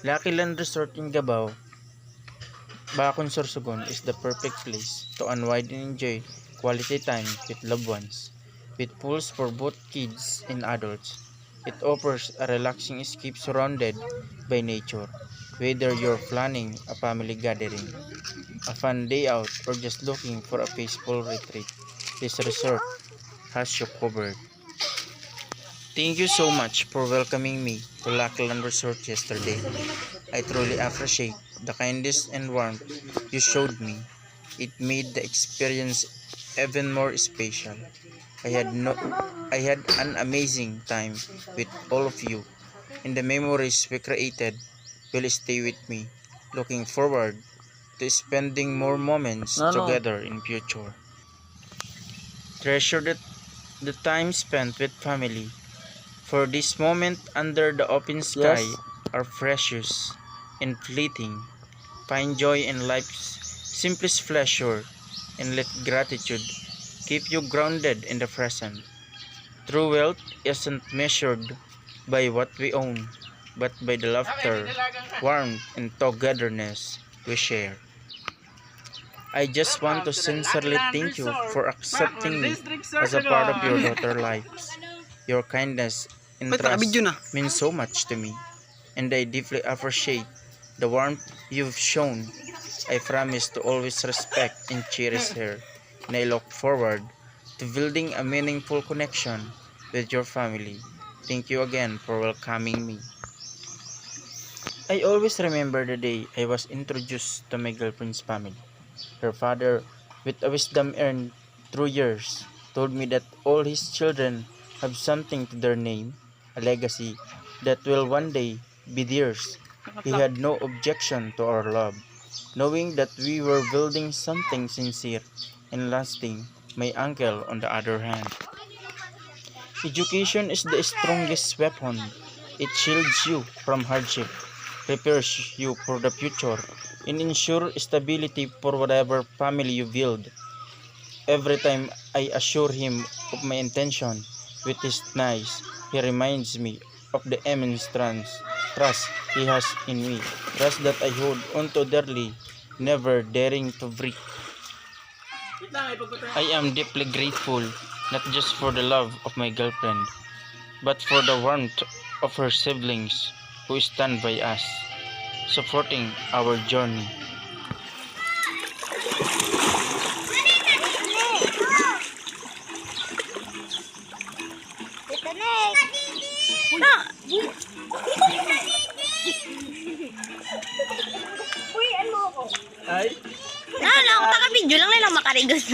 Lucky Land Resort in Gabao, Bacon, Sorsogon is the perfect place to unwind and enjoy quality time with loved ones. With pools for both kids and adults, it offers a relaxing escape surrounded by nature. Whether you're planning a family gathering, a fun day out, or just looking for a peaceful retreat, this resort has you covered. Thank you so much for welcoming me to Lackland Resort yesterday. I truly appreciate the kindness and warmth you showed me. It made the experience even more special. I had no I had an amazing time with all of you, and the memories we created will stay with me. Looking forward to spending more moments together in future. Treasure the time spent with family. For this moment under the open sky are precious and fleeting. Find joy in life's simplest pleasure and let gratitude keep you grounded in the present. True wealth isn't measured by what we own, but by the laughter, warmth, and togetherness we share. I just want to sincerely thank you for accepting me as a part of your daughter's lives. Your kindness and trust means so much to me, and I deeply appreciate the warmth you've shown. I promise to always respect and cherish her, and I look forward to building a meaningful connection with your family. Thank you again for welcoming me. I always remember the day I was introduced to my girlfriend's family. Her father, with a wisdom earned through years, told me that all his children have something to their name, a legacy that will one day be theirs. He had no objection to our love, knowing that we were building something sincere and lasting. My uncle, on the other hand, education is the strongest weapon. It shields you from hardship, prepares you for the future, and ensures stability for whatever family you build. Every time I assure him of my intention with his nice, he reminds me of the immense trust he has in me, trust that I hold onto dearly, never daring to break. I am deeply grateful not just for the love of my girlfriend, but for the warmth of her siblings who stand by us, supporting our journey. Ay? Ano, taka video lang nila makarigos.